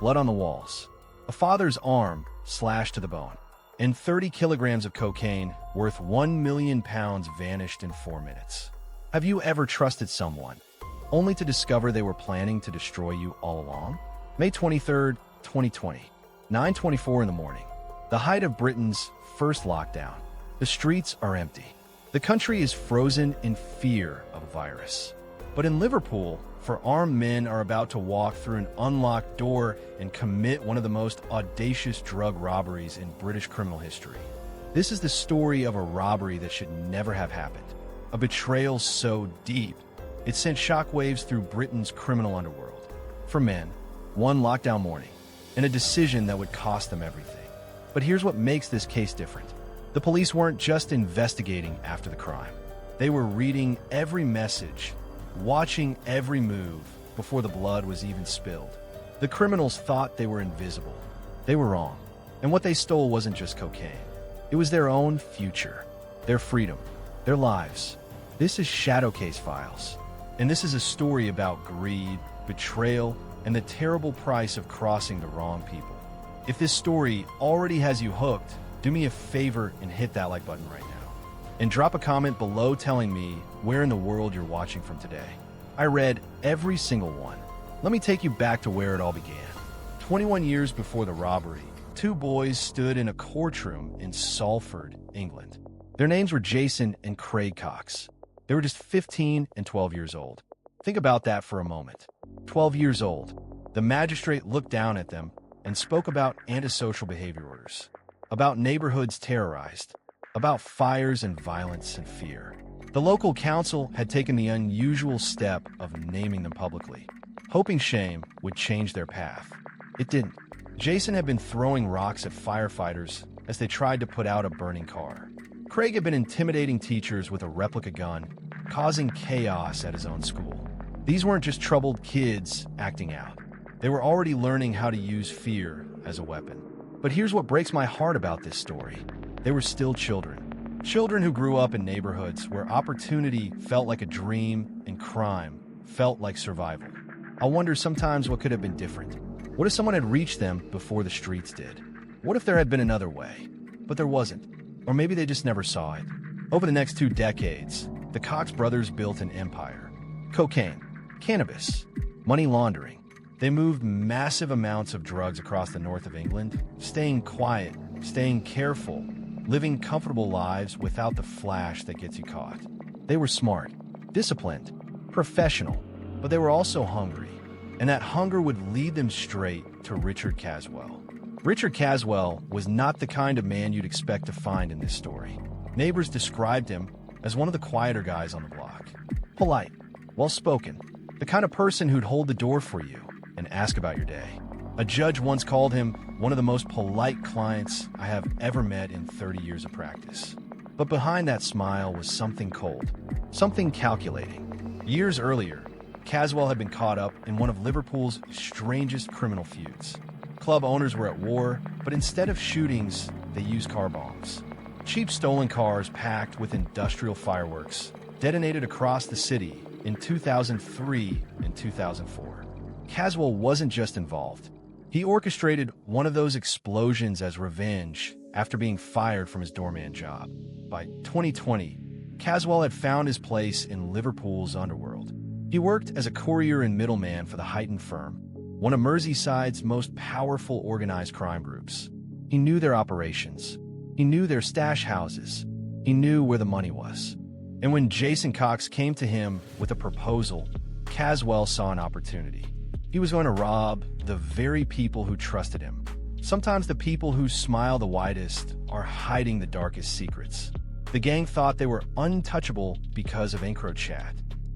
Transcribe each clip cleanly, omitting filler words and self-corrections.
blood on the walls, a father's arm slashed to the bone, and 30 kilograms of cocaine worth £1 million vanished in 4 minutes. Have you ever trusted someone, only to discover they were planning to destroy you all along? May 23rd, 2020, 9:24 in the morning. The height of Britain's first lockdown. The streets are empty. The country is frozen in fear of a virus. But in Liverpool, armed men are about to walk through an unlocked door and commit one of the most audacious drug robberies in British criminal history. This is the story of a robbery that should never have happened. A betrayal so deep, it sent shockwaves through Britain's criminal underworld. For men, one lockdown morning, and a decision that would cost them everything. But here's what makes this case different. The police weren't just investigating after the crime. They were reading every message, watching every move before the blood was even spilled. The criminals thought they were invisible. They were wrong. And what they stole wasn't just cocaine. It was their own future, their freedom, their lives. This is Shadow Case Files. And this is a story about greed, betrayal, and the terrible price of crossing the wrong people. If this story already has you hooked, do me a favor and hit that like button right now. And drop a comment below telling me where in the world you're watching from today. I read every single one. Let me take you back to where it all began. 21 years before the robbery, 2 boys stood in a courtroom in Salford, England. Their names were Jason and Craig Cox. They were just 15 and 12 years old. Think about that for a moment. 12 years old. The magistrate looked down at them and spoke about antisocial behavior orders, about neighborhoods terrorized, about fires and violence and fear. The local council had taken the unusual step of naming them publicly, hoping shame would change their path. It didn't. Jason had been throwing rocks at firefighters as they tried to put out a burning car. Craig had been intimidating teachers with a replica gun, causing chaos at his own school. These weren't just troubled kids acting out. They were already learning how to use fear as a weapon. But here's what breaks my heart about this story. They were still children. Children who grew up in neighborhoods where opportunity felt like a dream and crime felt like survival. I wonder sometimes what could have been different. What if someone had reached them before the streets did? What if there had been another way? But there wasn't. Or maybe they just never saw it. Over the next 2 decades, the Cox brothers built an empire. Cocaine, cannabis, money laundering. They moved massive amounts of drugs across the north of England, staying quiet, staying careful, living comfortable lives without the flash that gets you caught. They were smart, disciplined, professional, but they were also hungry, and that hunger would lead them straight to Richard Caswell. Richard Caswell was not the kind of man you'd expect to find in this story. Neighbors described him as one of the quieter guys on the block. Polite, well-spoken, the kind of person who'd hold the door for you and ask about your day. A judge once called him one of the most polite clients I have ever met in 30 years of practice. But behind that smile was something cold, something calculating. Years earlier, Caswell had been caught up in one of Liverpool's strangest criminal feuds. Club owners were at war, but instead of shootings, they used car bombs. Cheap stolen cars packed with industrial fireworks detonated across the city in 2003 and 2004. Caswell wasn't just involved. He orchestrated one of those explosions as revenge after being fired from his doorman job. By 2020, Caswell had found his place in Liverpool's underworld. He worked as a courier and middleman for the Heightened firm, one of Merseyside's most powerful organized crime groups. He knew their operations. He knew their stash houses. He knew where the money was. And when Jason Cox came to him with a proposal, Caswell saw an opportunity. He was going to rob the very people who trusted him. Sometimes the people who smile the widest are hiding the darkest secrets. The gang thought they were untouchable because of EncroChat.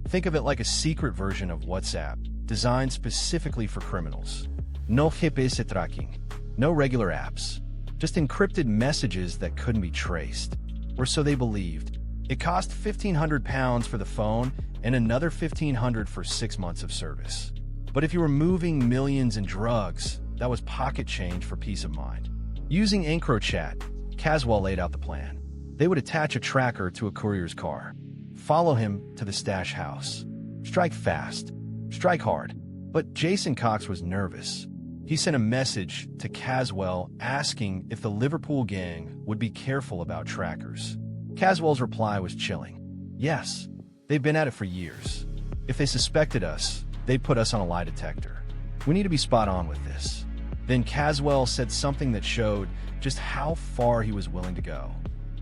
Think of it like a secret version of WhatsApp, designed specifically for criminals. No GPS tracking, no regular apps, just encrypted messages that couldn't be traced. Or so they believed. It cost £1,500 for the phone and another $1,500 for 6 months of service. But if you were moving millions in drugs, that was pocket change for peace of mind. Using EncroChat, Caswell laid out the plan. They would attach a tracker to a courier's car, follow him to the stash house, strike fast, strike hard. But Jason Cox was nervous. He sent a message to Caswell asking if the Liverpool gang would be careful about trackers. Caswell's reply was chilling. Yes, they've been at it for years. If they suspected us, they'd put us on a lie detector. We need to be spot on with this. Then Caswell said something that showed just how far he was willing to go.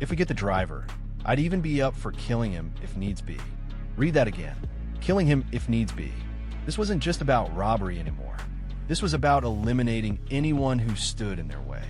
If we get the driver, I'd even be up for killing him if needs be. Read that again. Killing him if needs be. This wasn't just about robbery anymore. This was about eliminating anyone who stood in their way.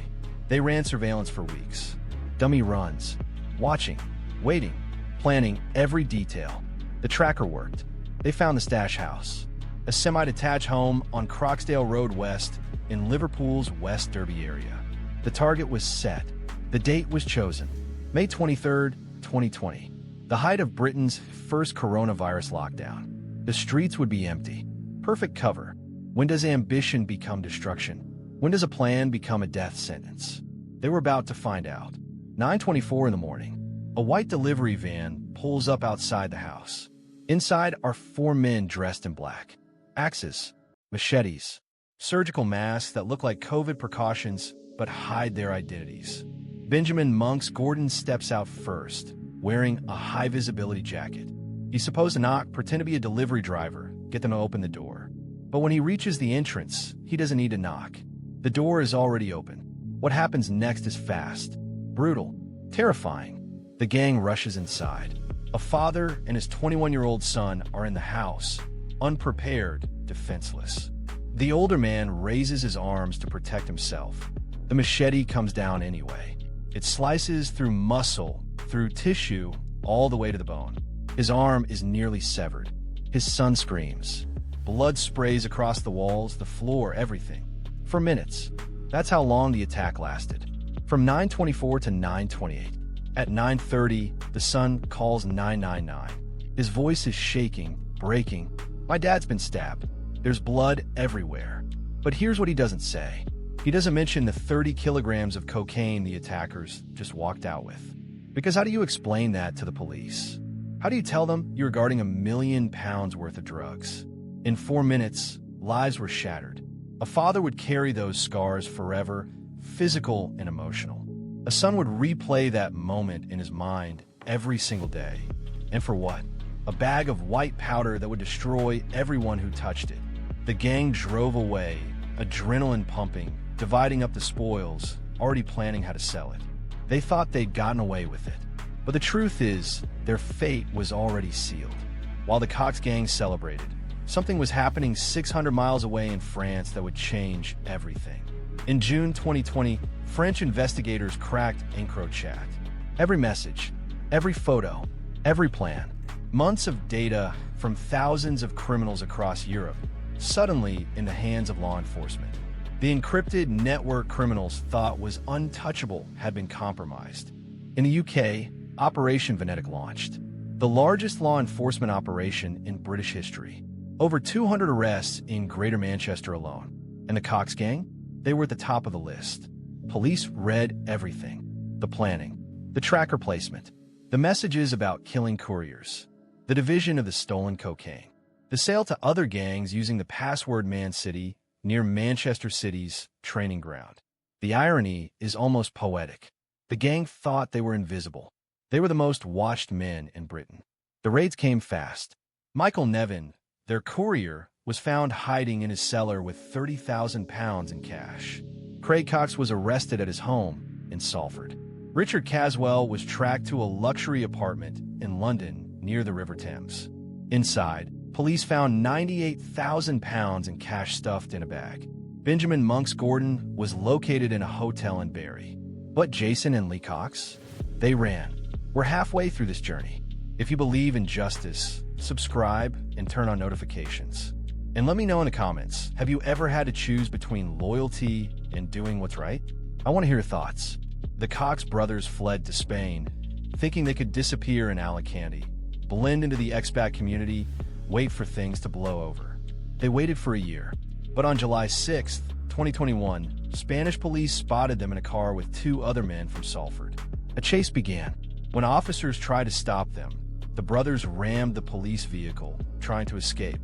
They ran surveillance for weeks. Dummy runs. Watching. Waiting. Planning every detail. The tracker worked. They found the stash house. A semi-detached home on Croxdale Road West in Liverpool's West Derby area. The target was set. The date was chosen. May 23rd, 2020. The height of Britain's first coronavirus lockdown. The streets would be empty. Perfect cover. When does ambition become destruction? When does a plan become a death sentence? They were about to find out. 9:24 in the morning. A white delivery van pulls up outside the house. Inside are 4 men dressed in black. Axes, machetes, surgical masks that look like COVID precautions but hide their identities. Benjamin Monks-Gorton steps out first, wearing a high-visibility jacket. He's supposed to knock, pretend to be a delivery driver, get them to open the door. But when he reaches the entrance, he doesn't need to knock. The door is already open. What happens next is fast, brutal, terrifying. The gang rushes inside. A father and his 21-year-old son are in the house, unprepared, defenseless. The older man raises his arms to protect himself. The machete comes down anyway. It slices through muscle, through tissue, all the way to the bone. His arm is nearly severed. His son screams. Blood sprays across the walls, the floor, everything. For minutes. That's how long the attack lasted. From 9:24 to 9:28. At 9:30, the son calls 999. His voice is shaking, breaking. My dad's been stabbed. There's blood everywhere. But here's what he doesn't say. He doesn't mention the 30 kilograms of cocaine the attackers just walked out with. Because how do you explain that to the police? How do you tell them you're guarding £1 million worth of drugs? In 4 minutes, lives were shattered. A father would carry those scars forever, physical and emotional. A son would replay that moment in his mind every single day. And for what? A bag of white powder that would destroy everyone who touched it. The gang drove away, adrenaline pumping, dividing up the spoils, already planning how to sell it. They thought they'd gotten away with it. But the truth is, their fate was already sealed. While the Cox gang celebrated, something was happening 600 miles away in France that would change everything. In June 2020, French investigators cracked EncroChat. Every message, every photo, every plan, months of data from thousands of criminals across Europe, suddenly in the hands of law enforcement. The encrypted network criminals thought was untouchable had been compromised. In the UK, Operation Venetic launched, the largest law enforcement operation in British history. Over 200 arrests in Greater Manchester alone. And the Cox gang? They were at the top of the list. Police read everything. The planning, the tracker placement, the messages about killing couriers, the division of the stolen cocaine, the sale to other gangs using the password Man City near Manchester City's training ground. The irony is almost poetic. The gang thought they were invisible. They were the most watched men in Britain. The raids came fast. Michael Nevin, their courier, was found hiding in his cellar with £30,000 in cash. Craig Cox was arrested at his home in Salford. Richard Caswell was tracked to a luxury apartment in London near the River Thames. Inside, police found £98,000 in cash stuffed in a bag. Benjamin Monks-Gorton was located in a hotel in Bury. But Jason and Lee Cox? They ran. We're halfway through this journey. If you believe in justice, subscribe and turn on notifications. And let me know in the comments, have you ever had to choose between loyalty and doing what's right? I want to hear your thoughts. The Cox brothers fled to Spain, thinking they could disappear in Alicante, blend into the expat community, wait for things to blow over. They waited for a year, but on July 6th, 2021, Spanish police spotted them in a car with 2 other men from Salford. A chase began. When officers tried to stop them, the brothers rammed the police vehicle, trying to escape.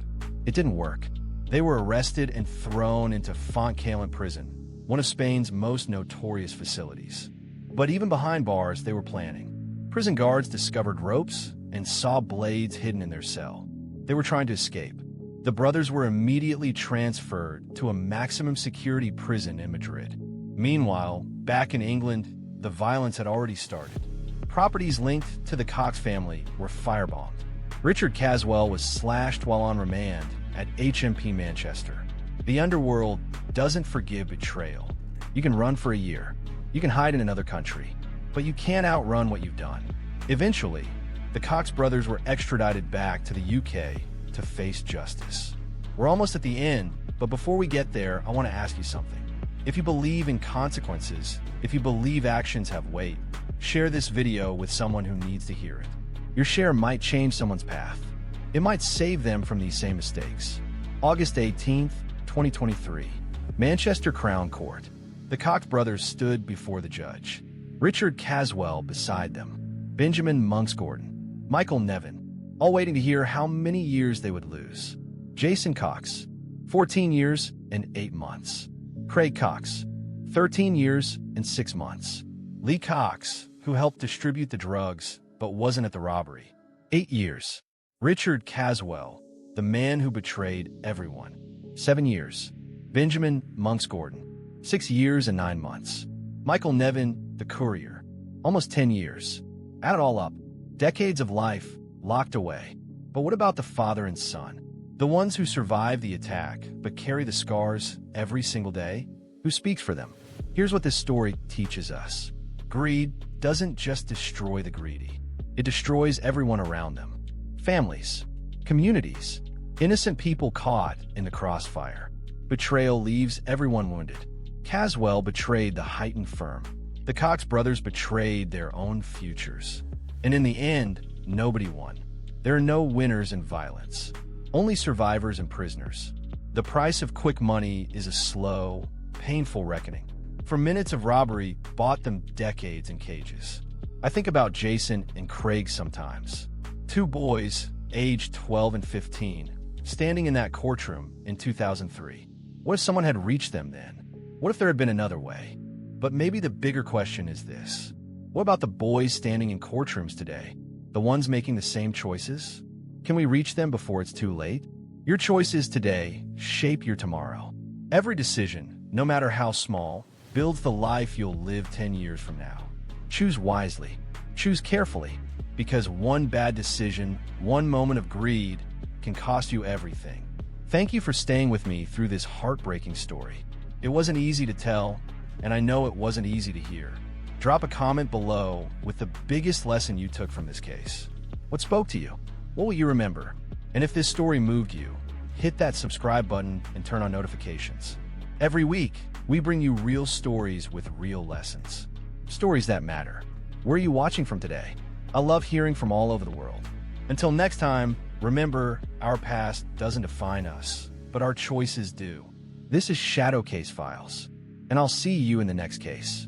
It didn't work. They were arrested and thrown into Fontcalent Prison, one of Spain's most notorious facilities. But even behind bars, they were planning. Prison guards discovered ropes and saw blades hidden in their cell. They were trying to escape. The brothers were immediately transferred to a maximum security prison in Madrid. Meanwhile, back in England, the violence had already started. Properties linked to the Cox family were firebombed. Richard Caswell was slashed while on remand at HMP Manchester. The underworld doesn't forgive betrayal. You can run for a year. You can hide in another country. But you can't outrun what you've done. Eventually, the Cox brothers were extradited back to the UK to face justice. We're almost at the end, but before we get there, I want to ask you something. If you believe in consequences, if you believe actions have weight, share this video with someone who needs to hear it. Your share might change someone's path. It might save them from these same mistakes. August 18th, 2023. Manchester Crown Court. The Cox brothers stood before the judge. Richard Caswell beside them. Benjamin Monks-Gorton. Michael Nevin. All waiting to hear how many years they would lose. Jason Cox. 14 years and 8 months. Craig Cox. 13 years and 6 months. Lee Cox, who helped distribute the drugs but wasn't at the robbery. 8 years. Richard Caswell, the man who betrayed everyone. 7 years. Benjamin Monks-Gorton. 6 years and 9 months. Michael Nevin, the courier. Almost 10 years. Add it all up. Decades of life locked away. But what about the father and son? The ones who survive the attack but carry the scars every single day? Who speaks for them? Here's what this story teaches us. Greed doesn't just destroy the greedy. It destroys everyone around them. Families, communities, innocent people caught in the crossfire. Betrayal leaves everyone wounded. Caswell betrayed the heightened firm. The Cox brothers betrayed their own futures. And in the end, nobody won. There are no winners in violence, only survivors and prisoners. The price of quick money is a slow, painful reckoning. For minutes of robbery bought them decades in cages. I think about Jason and Craig sometimes. 2 boys, aged 12 and 15, standing in that courtroom in 2003. What if someone had reached them then? What if there had been another way? But maybe the bigger question is this. What about the boys standing in courtrooms today? The ones making the same choices? Can we reach them before it's too late? Your choices today shape your tomorrow. Every decision, no matter how small, builds the life you'll live 10 years from now. Choose wisely. Choose carefully. Because one bad decision, one moment of greed, can cost you everything. Thank you for staying with me through this heartbreaking story. It wasn't easy to tell, and I know it wasn't easy to hear. Drop a comment below with the biggest lesson you took from this case. What spoke to you? What will you remember? And if this story moved you, hit that subscribe button and turn on notifications. Every week, we bring you real stories with real lessons. Stories that matter. Where are you watching from today? I love hearing from all over the world. Until next time, remember, our past doesn't define us, but our choices do. This is Shadow Case Files, and I'll see you in the next case.